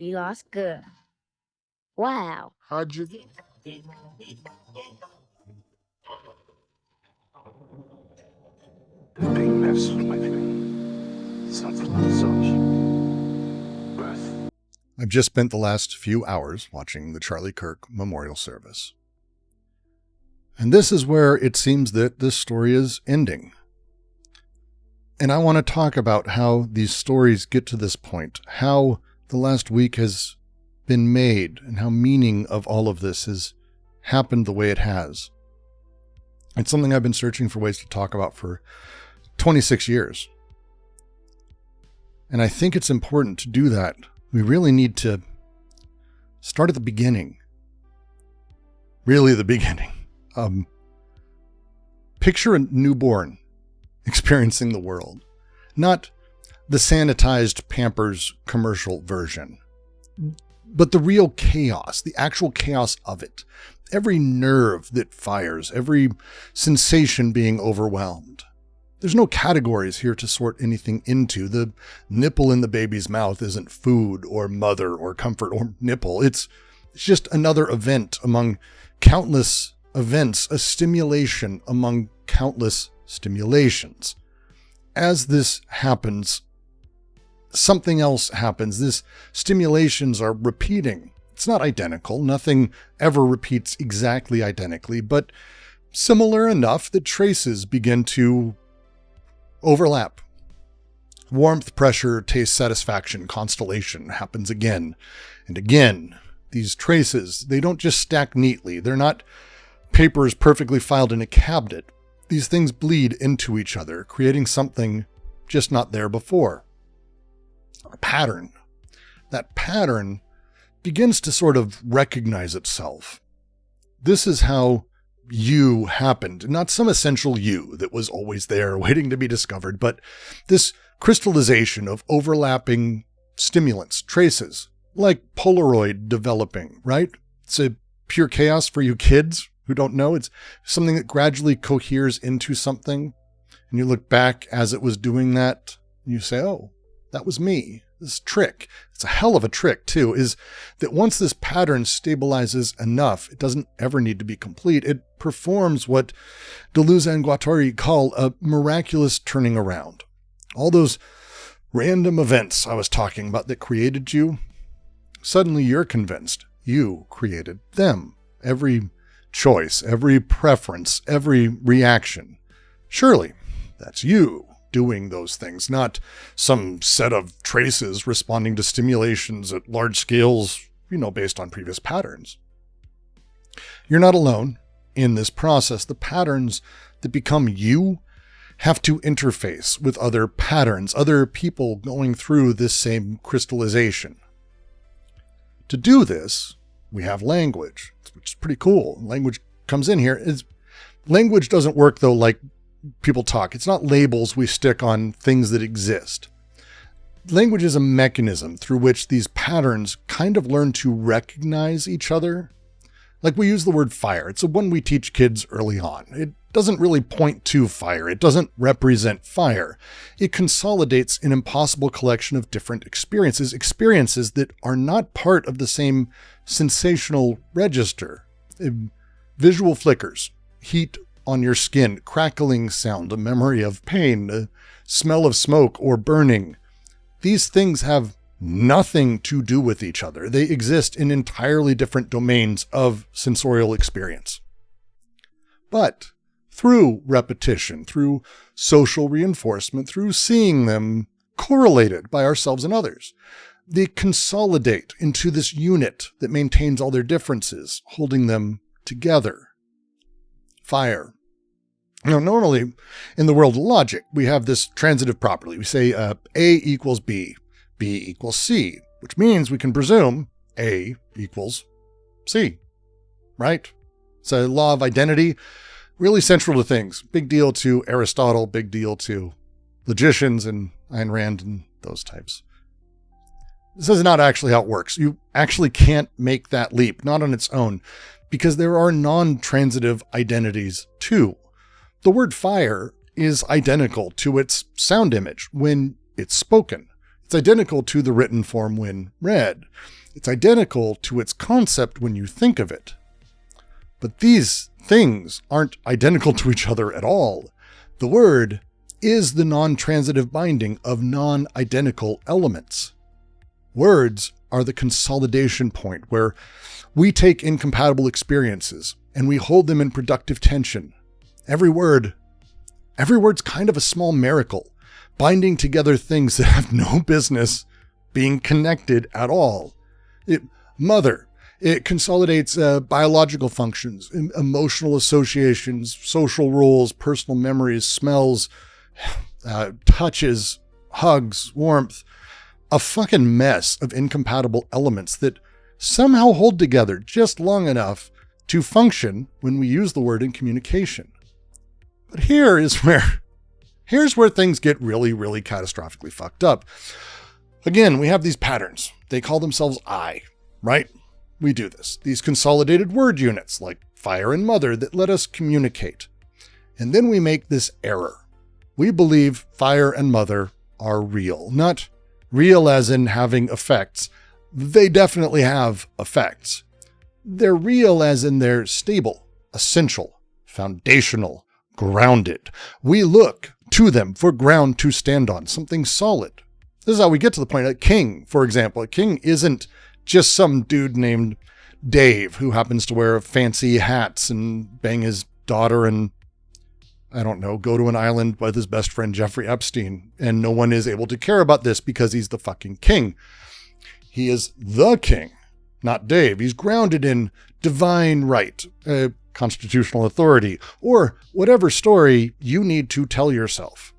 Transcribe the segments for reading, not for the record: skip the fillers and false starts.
You lost good. Wow. How'd you? The big mess with me. Something of such birth. I've just spent the last few hours watching the Charlie Kirk memorial service. And this is where it seems that this story is ending. And I want to talk about how these stories get to this point, how the last week has been made, and how meaning of all of this has happened the way it has. It's something I've been searching for ways to talk about for 26 years. And I think it's important to do that. We really need to start at the beginning. Really the beginning. Picture a newborn experiencing the world, not the sanitized Pampers commercial version, but the real chaos, the actual chaos of it. Every nerve that fires, every sensation being overwhelmed. There's no categories here to sort anything into. The nipple in the baby's mouth isn't food or mother or comfort or nipple. It's just another event among countless events, a stimulation among countless stimulations. As this happens, something else happens. These stimulations are repeating. It's not identical. Nothing ever repeats exactly identically, but similar enough that traces begin to overlap. Warmth, pressure, taste, satisfaction, constellation happens again and again. These traces, they don't just stack neatly. They're not papers perfectly filed in a cabinet. These things bleed into each other, creating something just not there before. A pattern. That pattern begins to sort of recognize itself. This is how you happened, not some essential you that was always there waiting to be discovered, but this crystallization of overlapping stimulants, traces, like Polaroid developing, right? It's a pure chaos for you kids who don't know. It's something that gradually coheres into something, and you look back as it was doing that, and you say, oh, that was me. This trick, it's a hell of a trick too, is that once this pattern stabilizes enough, it doesn't ever need to be complete. It performs what Deleuze and Guattari call a miraculous turning around. All those random events I was talking about that created you, suddenly you're convinced you created them. Every choice, every preference, every reaction. Surely that's you doing those things, not some set of traces responding to stimulations at large scales, based on previous patterns. You're not alone in this process. The patterns that become you have to interface with other patterns, other people going through this same crystallization. To do this, we have language, which is pretty cool. Language comes in here. Language doesn't work, though, like people talk. It's not labels we stick on things that exist. Language is a mechanism through which these patterns kind of learn to recognize each other. Like we use the word fire. It's the one we teach kids early on. It doesn't really point to fire. It doesn't represent fire. It consolidates an impossible collection of different experiences that are not part of the same sensational register. Visual flickers, heat on your skin, crackling sound, a memory of pain, a smell of smoke or burning. These things have nothing to do with each other. They exist in entirely different domains of sensorial experience. But through repetition, through social reinforcement, through seeing them correlated by ourselves and others, they consolidate into this unit that maintains all their differences, holding them together. Fire. Normally in the world of logic, we have this transitive property. We say A equals B, B equals C, which means we can presume A equals C, right? It's a law of identity, really central to things. Big deal to Aristotle, big deal to logicians and Ayn Rand and those types. This is not actually how it works. You actually can't make that leap, not on its own, because there are non-transitive identities too. The word fire is identical to its sound image when it's spoken. It's identical to the written form when read. It's identical to its concept when you think of it. But these things aren't identical to each other at all. The word is the non-transitive binding of non-identical elements. Words are the consolidation point where we take incompatible experiences and we hold them in productive tension. Every word's kind of a small miracle, binding together things that have no business being connected at all. Mother, it consolidates biological functions, emotional associations, social rules, personal memories, smells, touches, hugs, warmth, a fucking mess of incompatible elements that somehow hold together just long enough to function when we use the word in communication. But here's where things get really, really catastrophically fucked up. Again, we have these patterns. They call themselves I, right? We do this. These consolidated word units like fire and mother that let us communicate. And then we make this error. We believe fire and mother are real. Not real as in having effects. They definitely have effects. They're real as in they're stable, essential, foundational, grounded. We look to them for ground to stand on, something solid. This is how we get to the point. A king, for example. A king isn't just some dude named Dave who happens to wear fancy hats and bang his daughter and, I don't know, go to an island with his best friend Jeffrey Epstein. And no one is able to care about this because he's the fucking king. He is the king, not Dave. He's grounded in divine right, constitutional authority, or whatever story you need to tell yourself.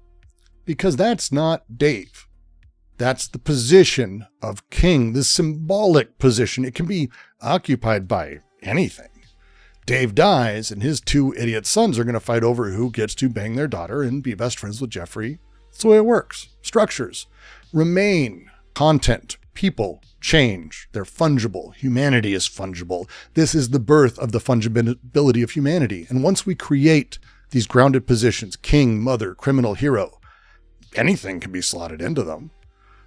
Because that's not Dave. That's the position of king, the symbolic position. It can be occupied by anything. Dave dies and his two idiot sons are going to fight over who gets to bang their daughter and be best friends with Jeffrey. That's the way it works. Structures remain, content, people change. They're fungible. Humanity is fungible. This is the birth of the fungibility of humanity. And once we create these grounded positions, king, mother, criminal, hero, anything can be slotted into them.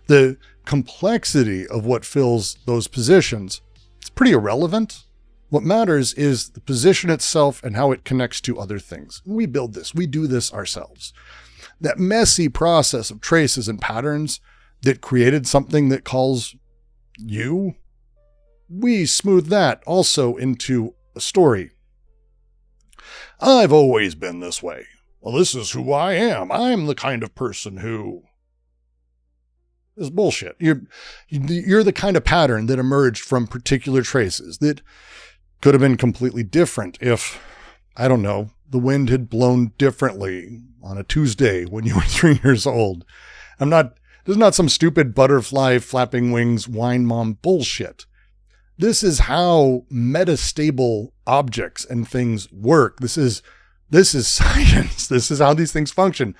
The complexity of what fills those positions, it's pretty irrelevant. What matters is the position itself and how it connects to other things. We build this. We do this ourselves. That messy process of traces and patterns that created something that calls you, we smooth that also into a story. I've always been this way. Well, this is who I am. I'm the kind of person who... This is bullshit. You're the kind of pattern that emerged from particular traces that could have been completely different if, I don't know, the wind had blown differently on a Tuesday when you were 3 years old. This is not some stupid butterfly flapping wings wine mom bullshit. This is how metastable objects and things work. This is science. This is how these things function.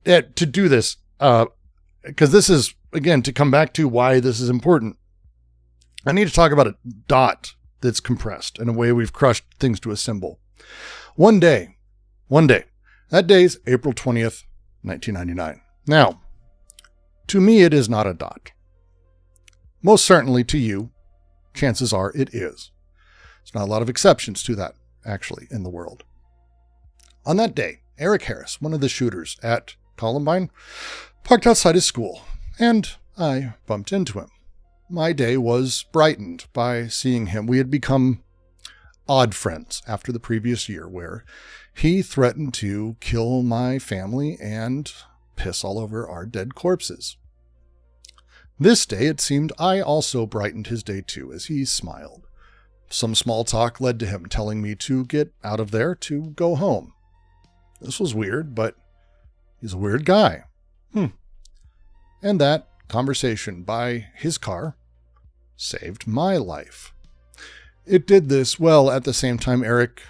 To do this, because this is, again, to come back to why this is important, I need to talk about a dot that's compressed in a way we've crushed things to a symbol. One day, that day's April 20th, 1999. Now, to me, it is not a dot. Most certainly to you, chances are it is. There's not a lot of exceptions to that, actually, in the world. On that day, Eric Harris, one of the shooters at Columbine, parked outside his school, and I bumped into him. My day was brightened by seeing him. We had become odd friends after the previous year, where he threatened to kill my family and piss all over our dead corpses. This day, it seemed I also brightened his day too, as he smiled. Some small talk led to him telling me to get out of there to go home. This was weird, but he's a weird guy. And that conversation by his car saved my life. It did this well at the same time Eric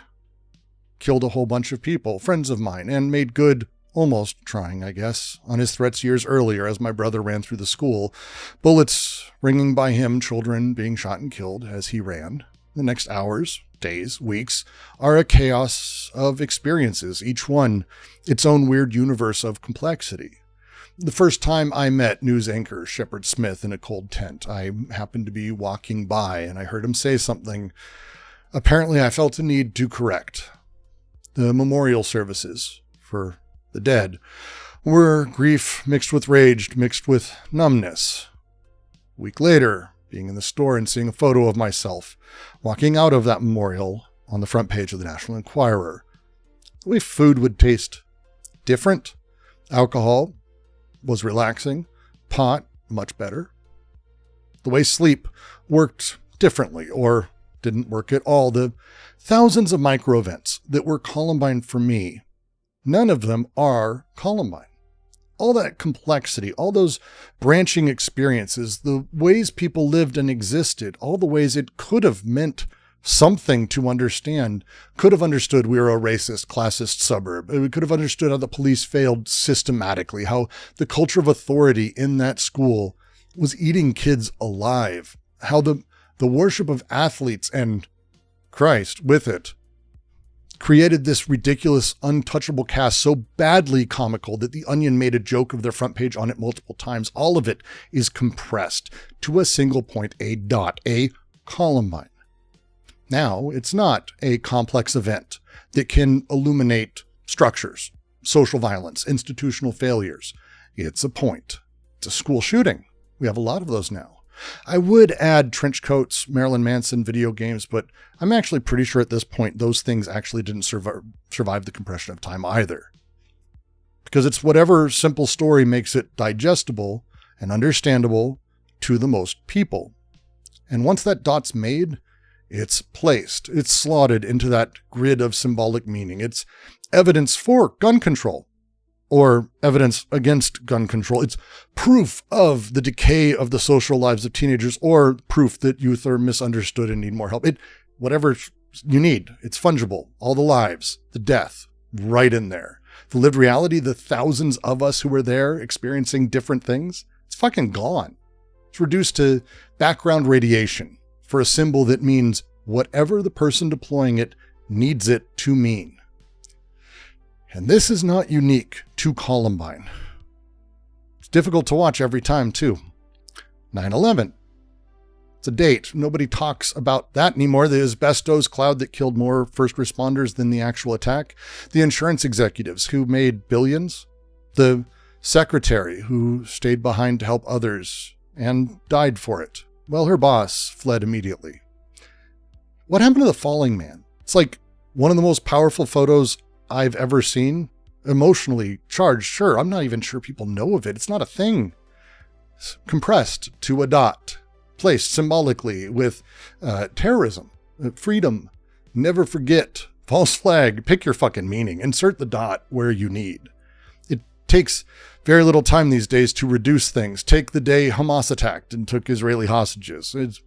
killed a whole bunch of people, friends of mine, and made good, almost trying, I guess, on his threats years earlier as my brother ran through the school. Bullets ringing by him, children being shot and killed as he ran. The next hours, days, weeks are a chaos of experiences, each one its own weird universe of complexity. The first time I met news anchor Shepard Smith in a cold tent, I happened to be walking by and I heard him say something. Apparently, I felt a need to correct. The memorial services for the dead were grief mixed with rage, mixed with numbness. A week later, being in the store and seeing a photo of myself walking out of that memorial on the front page of the National Enquirer. The way food would taste different. Alcohol was relaxing. Pot, much better. The way sleep worked differently or didn't work at all. The thousands of micro events that were Columbine for me, none of them are Columbine. All that complexity, all those branching experiences, the ways people lived and existed, all the ways it could have meant something to understand, could have understood we were a racist, classist suburb. We could have understood how the police failed systematically, how the culture of authority in that school was eating kids alive, how the worship of athletes and Christ with it created this ridiculous, untouchable cast so badly comical that The Onion made a joke of their front page on it multiple times. All of it is compressed to a single point, a dot, a Columbine. Now, it's not a complex event that can illuminate structures, social violence, institutional failures. It's a point. It's a school shooting. We have a lot of those now. I would add trench coats, Marilyn Manson, video games, but I'm actually pretty sure at this point those things actually didn't survive the compression of time either. Because it's whatever simple story makes it digestible and understandable to the most people. And once that dot's made, it's placed, it's slotted into that grid of symbolic meaning. It's evidence for gun control or evidence against gun control. It's proof of the decay of the social lives of teenagers or proof that youth are misunderstood and need more help. Whatever you need, it's fungible. All the lives, the death, right in there. The lived reality, the thousands of us who were there experiencing different things, it's fucking gone. It's reduced to background radiation for a symbol that means whatever the person deploying it needs it to mean. And this is not unique to Columbine. It's difficult to watch every time, too. 9/11. It's a date. Nobody talks about that anymore. The asbestos cloud that killed more first responders than the actual attack. The insurance executives who made billions. The secretary who stayed behind to help others and died for it. Well, her boss fled immediately. What happened to the falling man? It's like one of the most powerful photos I've ever seen. Emotionally charged, sure. I'm not even sure people know of it. It's not a thing. It's compressed to a dot, placed symbolically with terrorism, freedom, never forget, false flag, pick your fucking meaning, insert the dot where you need. It takes very little time these days to reduce things. Take the day Hamas attacked and took Israeli hostages. It's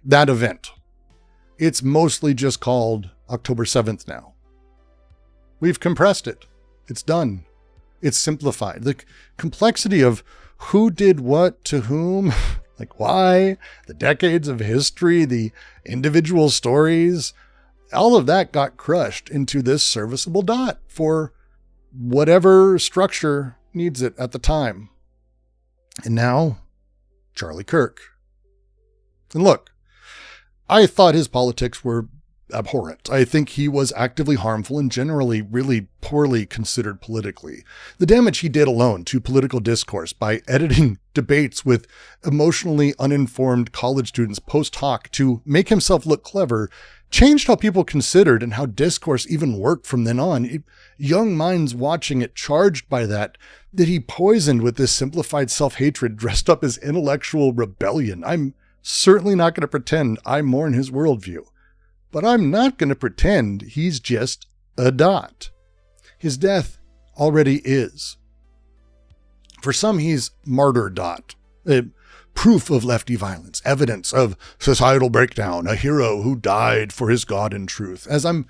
that event. It's mostly just called October 7th now. We've compressed it. It's done. It's simplified. The complexity of who did what to whom, like why, the decades of history, the individual stories, all of that got crushed into this serviceable dot for whatever structure needs it at the time. And now, Charlie Kirk. And look, I thought his politics were abhorrent. I think he was actively harmful and generally really poorly considered politically. The damage he did alone to political discourse by editing debates with emotionally uninformed college students post hoc to make himself look clever changed how people considered and how discourse even worked from then on. Young minds watching it charged by that he poisoned with this simplified self-hatred dressed up as intellectual rebellion. I'm certainly not going to pretend I mourn his worldview. But I'm not going to pretend he's just a dot. His death already is. For some, he's martyr dot, proof of lefty violence, evidence of societal breakdown, a hero who died for his God and truth. As I'm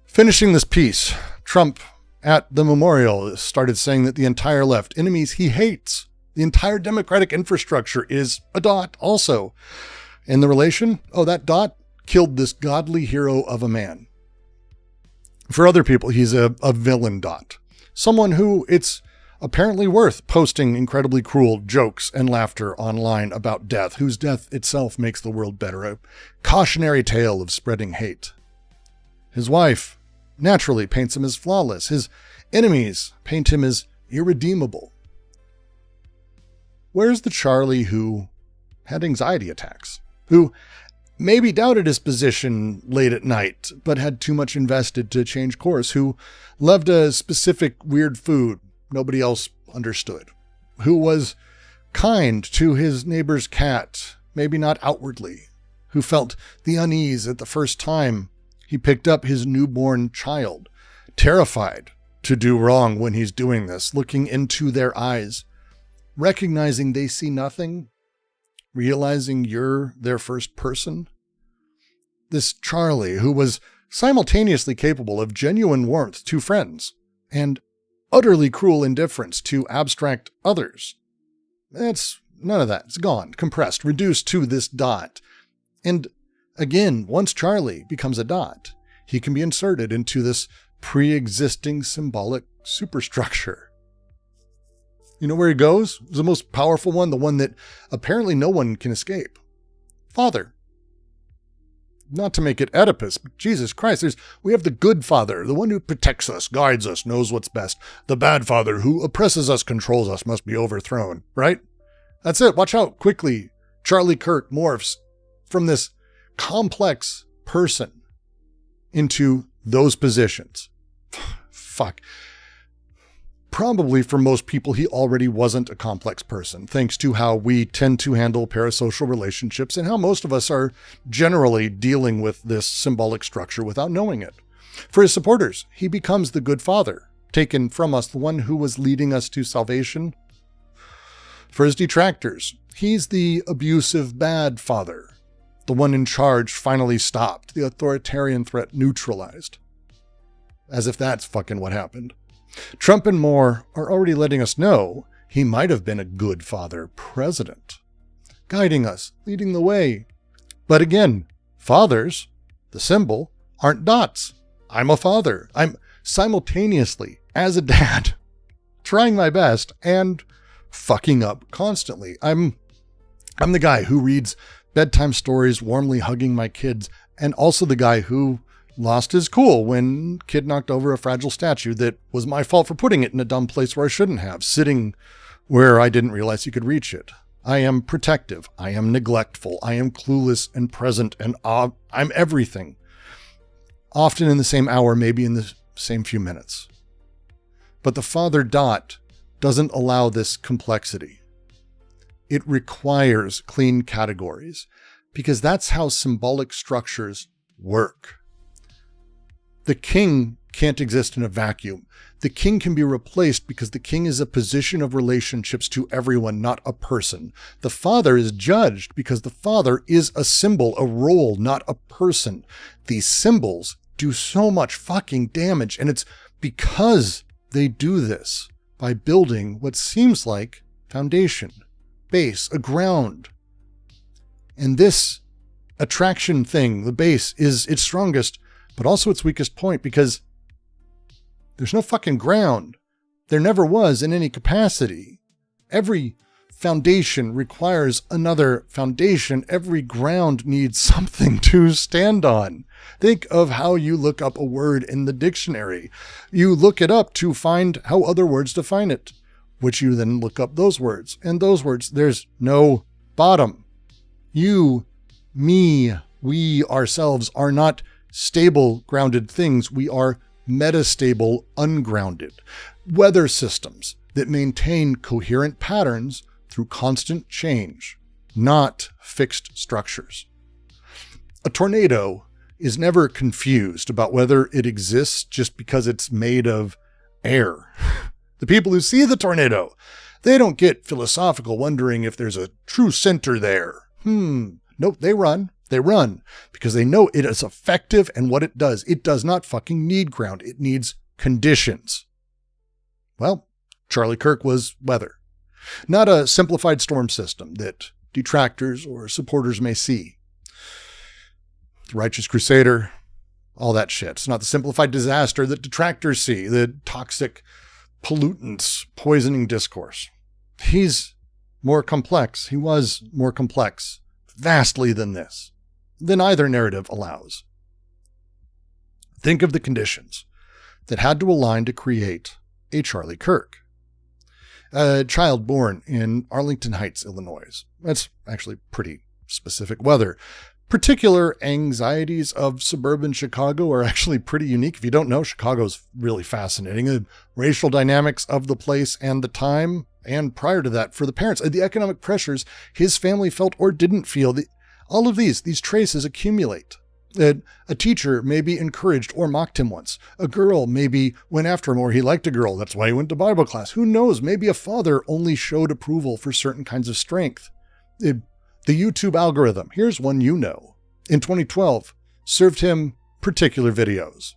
finishing this piece, Trump at the memorial started saying that the entire left, enemies he hates, the entire democratic infrastructure is a dot also. And the relation? Oh, that dot killed this godly hero of a man. For other people, he's a villain dot. Someone who it's apparently worth posting incredibly cruel jokes and laughter online about death, whose death itself makes the world better, a cautionary tale of spreading hate. His wife naturally paints him as flawless. His enemies paint him as irredeemable. Where's the Charlie who had anxiety attacks? Who maybe doubted his position late at night, but had too much invested to change course? Who loved a specific weird food nobody else understood? Who was kind to his neighbor's cat, maybe not outwardly? Who felt the unease at the first time he picked up his newborn child, terrified to do wrong when he's doing this, looking into their eyes, recognizing they see nothing, realizing you're their first person? This Charlie, who was simultaneously capable of genuine warmth to friends and utterly cruel indifference to abstract others. It's none of that. It's gone, compressed, reduced to this dot. And again, once Charlie becomes a dot, he can be inserted into this pre-existing symbolic superstructure. You know where he goes? The most powerful one, the one that apparently no one can escape. Father. Not to make it Oedipus, but Jesus Christ, we have the good father, the one who protects us, guides us, knows what's best. The bad father who oppresses us, controls us, must be overthrown, right? That's it. Watch out quickly. Charlie Kirk morphs from this complex person into those positions. Fuck. Probably for most people, he already wasn't a complex person, thanks to how we tend to handle parasocial relationships and how most of us are generally dealing with this symbolic structure without knowing it. For his supporters, he becomes the good father, taken from us, the one who was leading us to salvation. For his detractors, he's the abusive bad father, the one in charge finally stopped, the authoritarian threat neutralized. As if that's fucking what happened. Trump and Moore are already letting us know he might have been a good father president, guiding us, leading the way. But again, fathers, the symbol, aren't dots. I'm a father. I'm simultaneously, as a dad, trying my best and fucking up constantly. I'm the guy who reads bedtime stories, warmly hugging my kids, and also the guy who lost his cool when kid knocked over a fragile statue that was my fault for putting it in a dumb place where I shouldn't have, sitting where I didn't realize you could reach it. I am protective. I am neglectful. I am clueless and present, and I'm everything. Often in the same hour, maybe in the same few minutes. But the father dot doesn't allow this complexity. It requires clean categories because that's how symbolic structures work. The king can't exist in a vacuum. The king can be replaced because the king is a position of relationships to everyone, not a person. The father is judged because the father is a symbol, a role, not a person. These symbols do so much fucking damage, and it's because they do this by building what seems like foundation, base, a ground. And this attraction thing, the base, is its strongest, but also its weakest point, because there's no fucking ground. There never was in any capacity. Every foundation requires another foundation. Every ground needs something to stand on. Think of how you look up a word in the dictionary. You look it up to find how other words define it, which you then look up those words. And those words, there's no bottom. You, me, we ourselves are not stable, grounded things. We are metastable, ungrounded weather systems that maintain coherent patterns through constant change, not fixed structures. A tornado is never confused about whether it exists just because it's made of air. The people who see the tornado, they don't get philosophical wondering if there's a true center there. Nope, they run. They run because they know it is effective and what it does. It does not fucking need ground. It needs conditions. Well, Charlie Kirk was weather. Not a simplified storm system that detractors or supporters may see. The righteous crusader, all that shit. It's not the simplified disaster that detractors see, the toxic pollutants poisoning discourse. He's more complex. He was more complex, vastly than this, than either narrative allows. Think of the conditions that had to align to create a Charlie Kirk. A child born in Arlington Heights, Illinois. That's actually pretty specific weather. Particular anxieties of suburban Chicago are actually pretty unique. If you don't know, Chicago's really fascinating. The racial dynamics of the place and the time, and prior to that, for the parents, the economic pressures his family felt or didn't feel. All of these traces accumulate. A teacher maybe encouraged or mocked him once. A girl maybe went after him, or he liked a girl. That's why he went to Bible class. Who knows? Maybe a father only showed approval for certain kinds of strength. The YouTube algorithm, here's one you know, in 2012, served him particular videos.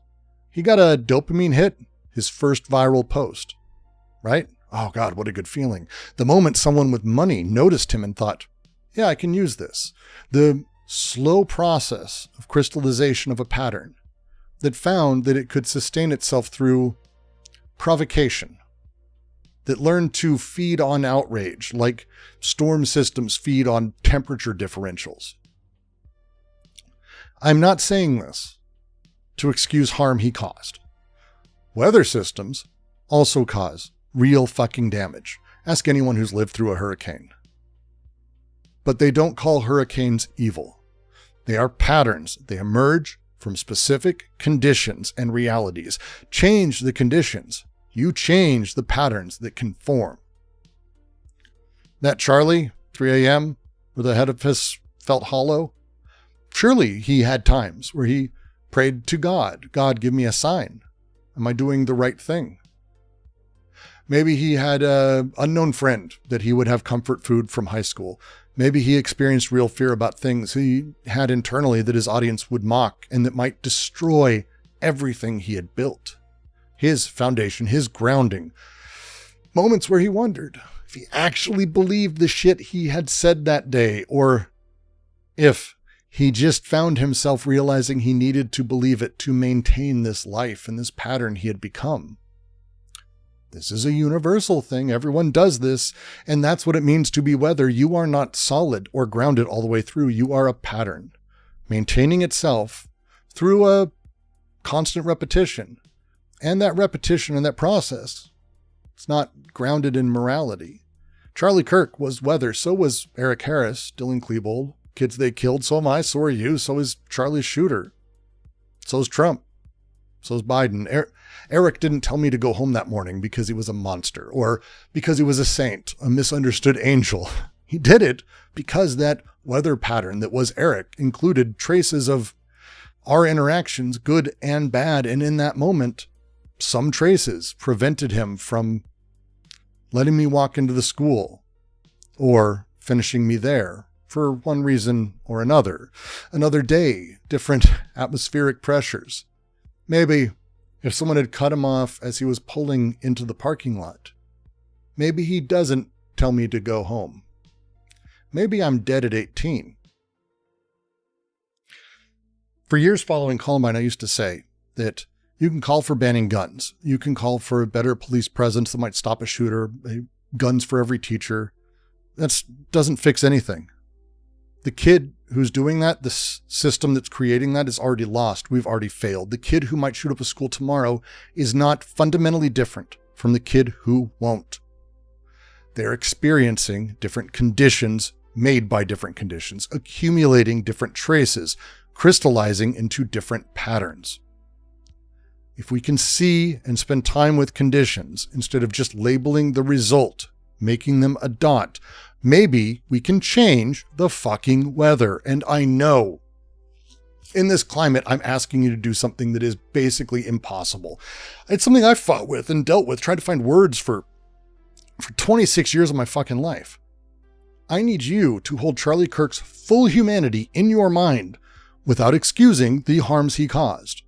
He got a dopamine hit, his first viral post, right? Oh God, what a good feeling. The moment someone with money noticed him and thought, yeah, I can use this. The slow process of crystallization of a pattern that found that it could sustain itself through provocation, that learned to feed on outrage like storm systems feed on temperature differentials. I'm not saying this to excuse harm he caused. Weather systems also cause real fucking damage. Ask anyone who's lived through a hurricane. But they don't call hurricanes evil. They are patterns. They emerge from specific conditions and realities. Change the conditions. You change the patterns that conform. That Charlie, 3 a.m., where the head of his felt hollow, surely he had times where he prayed to God, God, give me a sign. Am I doing the right thing? Maybe he had an unknown friend that he would have comfort food from high school. Maybe he experienced real fear about things he had internally that his audience would mock and that might destroy everything he had built. His foundation, his grounding. Moments where he wondered if he actually believed the shit he had said that day, or if he just found himself realizing he needed to believe it to maintain this life and this pattern he had become. This is a universal thing. Everyone does this. And that's what it means to be weather. You are not solid or grounded all the way through. You are a pattern maintaining itself through a constant repetition. And that repetition and that process, it's not grounded in morality. Charlie Kirk was weather. So was Eric Harris, Dylan Klebold. Kids they killed. So am I. So are you. So is Charlie Shooter. So is Trump. So is Biden. Eric didn't tell me to go home that morning because he was a monster or because he was a saint, a misunderstood angel. He did it because that weather pattern that was Eric included traces of our interactions, good and bad. And in that moment, some traces prevented him from letting me walk into the school or finishing me there for one reason or another. Another day, different atmospheric pressures. Maybe if someone had cut him off as he was pulling into the parking lot, maybe he doesn't tell me to go home. Maybe I'm dead at 18. For years following Columbine, I used to say that you can call for banning guns. You can call for a better police presence that might stop a shooter, guns for every teacher. That doesn't fix anything. The kid who's doing that, the system that's creating that, is already lost. We've already failed. The kid who might shoot up a school tomorrow is not fundamentally different from the kid who won't. They're experiencing different conditions made by different conditions, accumulating different traces, crystallizing into different patterns. If we can see and spend time with conditions instead of just labeling the result, making them a dot, maybe we can change the fucking weather. And I know in this climate, I'm asking you to do something that is basically impossible. It's something I've fought with and dealt with, tried to find words for 26 years of my fucking life. I need you to hold Charlie Kirk's full humanity in your mind without excusing the harms he caused.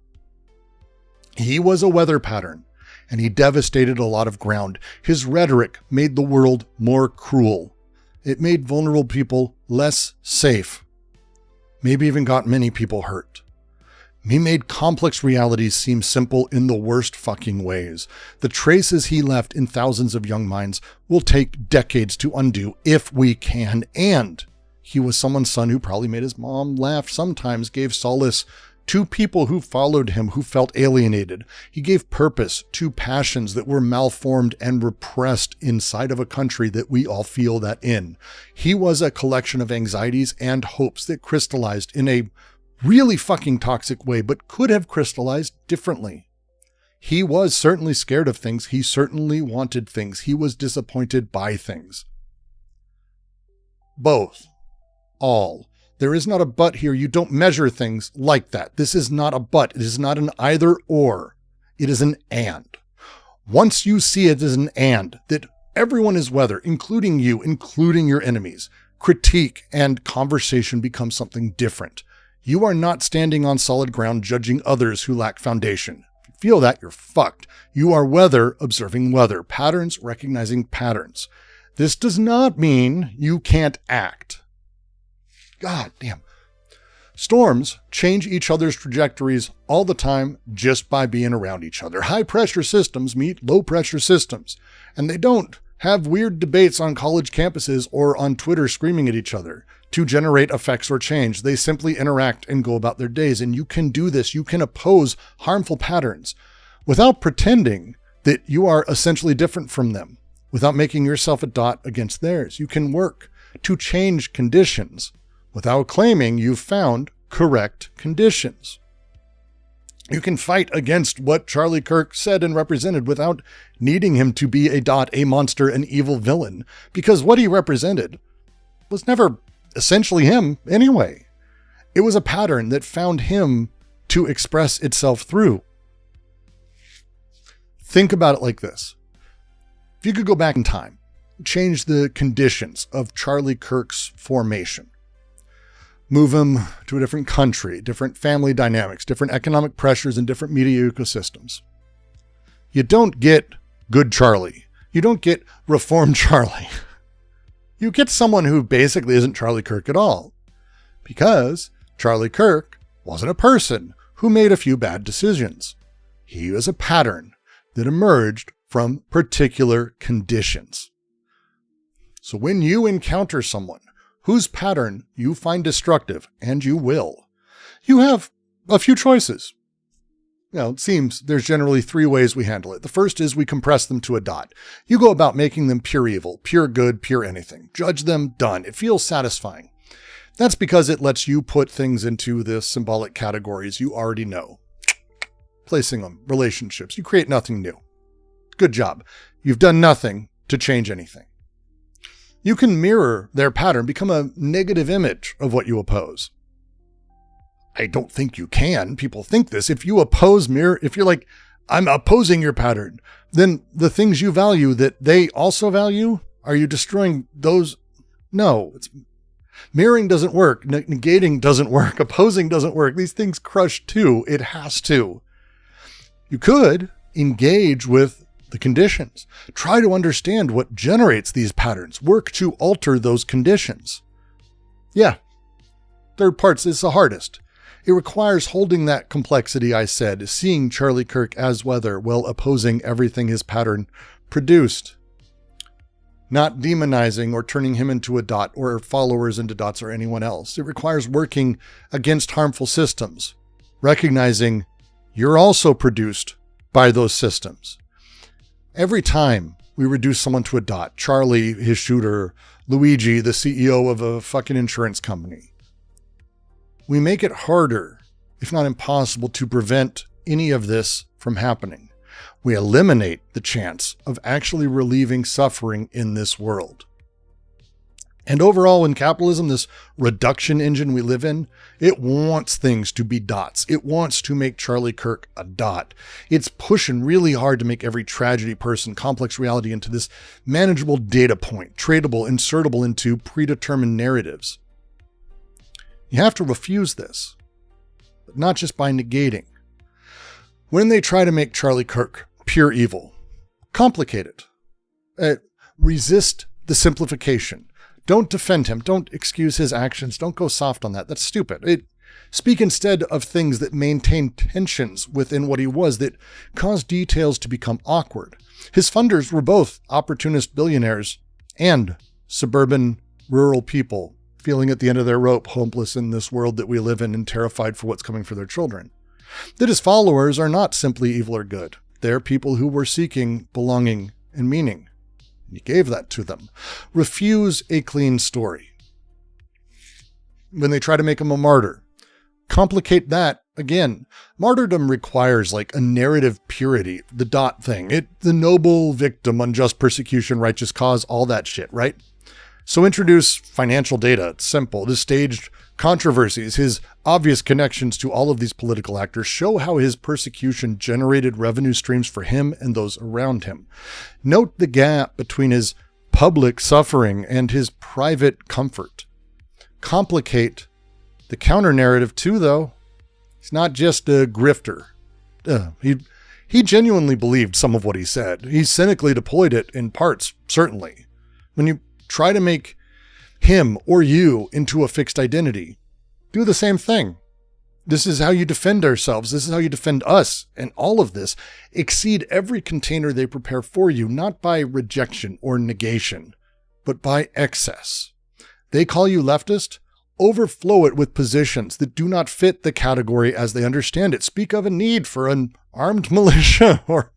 He was a weather pattern, and he devastated a lot of ground. His rhetoric made the world more cruel. It made vulnerable people less safe. Maybe even got many people hurt. He made complex realities seem simple in the worst fucking ways. The traces he left in thousands of young minds will take decades to undo if we can. And he was someone's son who probably made his mom laugh sometimes, gave solace to people who followed him, who felt alienated. He gave purpose to passions that were malformed and repressed inside of a country that we all feel that in. He was a collection of anxieties and hopes that crystallized in a really fucking toxic way, but could have crystallized differently. He was certainly scared of things. He certainly wanted things. He was disappointed by things. Both. All. There is not a but here. You don't measure things like that. This is not a but. It is not an either or. It is an and. Once you see it as an and, that everyone is weather, including you, including your enemies, critique and conversation becomes something different. You are not standing on solid ground judging others who lack foundation. If you feel that, you're fucked. You are weather observing weather, patterns recognizing patterns. This does not mean you can't act. God damn. Storms change each other's trajectories all the time just by being around each other. High pressure systems meet low pressure systems, and they don't have weird debates on college campuses or on Twitter screaming at each other to generate effects or change. They simply interact and go about their days. And you can do this. You can oppose harmful patterns without pretending that you are essentially different from them, without making yourself a dot against theirs. You can work to change conditions without claiming you've found correct conditions. You can fight against what Charlie Kirk said and represented without needing him to be a dot, a monster, an evil villain, because what he represented was never essentially him anyway. It was a pattern that found him to express itself through. Think about it like this. If you could go back in time, change the conditions of Charlie Kirk's formation, move him to a different country, different family dynamics, different economic pressures, and different media ecosystems. You don't get good Charlie. You don't get reformed Charlie. You get someone who basically isn't Charlie Kirk at all. Because Charlie Kirk wasn't a person who made a few bad decisions. He was a pattern that emerged from particular conditions. So when you encounter someone whose pattern you find destructive, and you will, you have a few choices. It seems there's generally three ways we handle it. The first is we compress them to a dot. You go about making them pure evil, pure good, pure anything. Judge them, done. It feels satisfying. That's because it lets you put things into the symbolic categories you already know. Placing them, relationships. You create nothing new. Good job. You've done nothing to change anything. You can mirror their pattern, become a negative image of what you oppose. I don't think you can. People think this. If you oppose if you're like, I'm opposing your pattern, then the things you value that they also value, are you destroying those? No, mirroring doesn't work. Negating doesn't work. Opposing doesn't work. These things crush too. It has to. You could engage with the conditions. Try to understand what generates these patterns. Work to alter those conditions. Yeah. Third part's is the hardest. It requires holding that complexity I said, seeing Charlie Kirk as weather while opposing everything his pattern produced. Not demonizing or turning him into a dot or followers into dots or anyone else. It requires working against harmful systems, recognizing you're also produced by those systems. Every time we reduce someone to a dot, Charlie, his shooter, Luigi, the CEO of a fucking insurance company, we make it harder, if not impossible, to prevent any of this from happening. We eliminate the chance of actually relieving suffering in this world. And overall, in capitalism, this reduction engine we live in, it wants things to be dots. It wants to make Charlie Kirk a dot. It's pushing really hard to make every tragedy, person, complex reality into this manageable data point, tradable, insertable into predetermined narratives. You have to refuse this, but not just by negating. When they try to make Charlie Kirk pure evil, complicate it. Resist the simplification. Don't defend him. Don't excuse his actions. Don't go soft on that. That's stupid. Speak instead of things that maintain tensions within what he was, that cause details to become awkward. His funders were both opportunist billionaires and suburban rural people feeling at the end of their rope, hopeless in this world that we live in and terrified for what's coming for their children. That his followers are not simply evil or good. They're people who were seeking belonging and meaning. He gave that to them. Refuse a clean story. When they try to make him a martyr, complicate that again. Martyrdom requires like a narrative purity, the dot thing. The noble victim, unjust persecution, righteous cause, all that shit, right? So introduce financial data. It's simple. The staged controversies, his obvious connections to all of these political actors show how his persecution generated revenue streams for him and those around him. Note the gap between his public suffering and his private comfort. Complicate the counter narrative too, though. He's not just a grifter. He genuinely believed some of what he said. He cynically deployed it in parts, certainly. When you try to make him or you into a fixed identity, do the same thing. This is how you defend ourselves. This is how you defend us. And all of this, exceed every container they prepare for you, not by rejection or negation, but by excess. They call you leftist. Overflow it with positions that do not fit the category as they understand it. Speak of a need for an armed militia or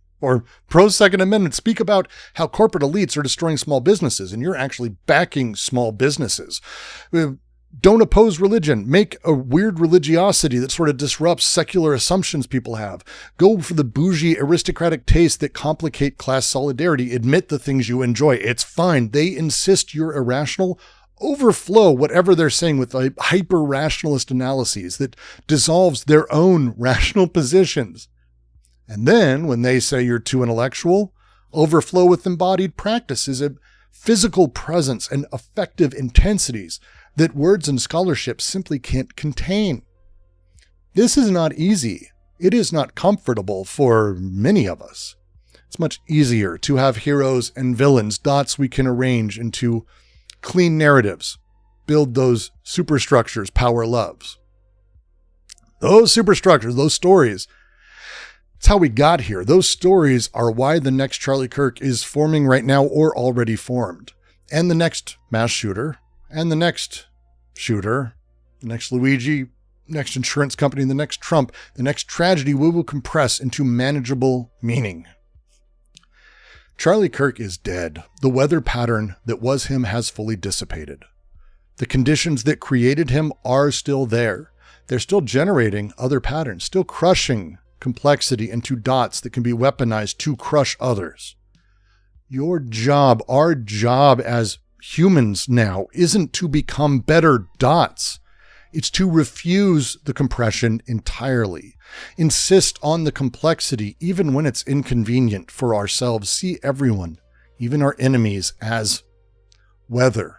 pro-Second Amendment. Speak about how corporate elites are destroying small businesses, and you're actually backing small businesses. Don't oppose religion. Make a weird religiosity that sort of disrupts secular assumptions people have. Go for the bougie aristocratic tastes that complicate class solidarity. Admit the things you enjoy. It's fine. They insist you're irrational. Overflow whatever they're saying with a hyper-rationalist analyses that dissolves their own rational positions. And then, when they say you're too intellectual, overflow with embodied practices, a physical presence and affective intensities that words and scholarship simply can't contain. This is not easy. It is not comfortable for many of us. It's much easier to have heroes and villains, dots we can arrange into clean narratives, build those superstructures power loves. Those superstructures, those stories, it's how we got here. Those stories are why the next Charlie Kirk is forming right now or already formed. And the next mass shooter, and the next shooter, the next Luigi, next insurance company, the next Trump, the next tragedy we will compress into manageable meaning. Charlie Kirk is dead. The weather pattern that was him has fully dissipated. The conditions that created him are still there. They're still generating other patterns, still crushing complexity into dots that can be weaponized to crush others. Your job, our job as humans now, isn't to become better dots. It's to refuse the compression entirely. Insist on the complexity, even when it's inconvenient for ourselves. See everyone, even our enemies, as weather.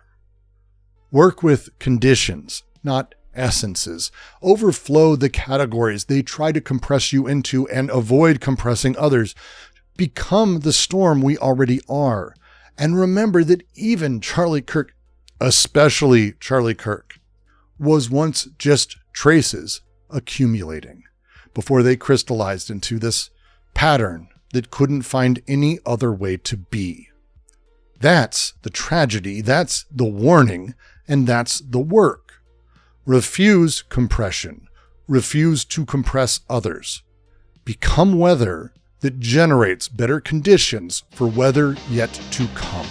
Work with conditions, not essences. Overflow the categories they try to compress you into and avoid compressing others. Become the storm we already are. And remember that even Charlie Kirk, especially Charlie Kirk, was once just traces accumulating before they crystallized into this pattern that couldn't find any other way to be. That's the tragedy, that's the warning, and that's the work. Refuse compression. Refuse to compress others. Become weather that generates better conditions for weather yet to come.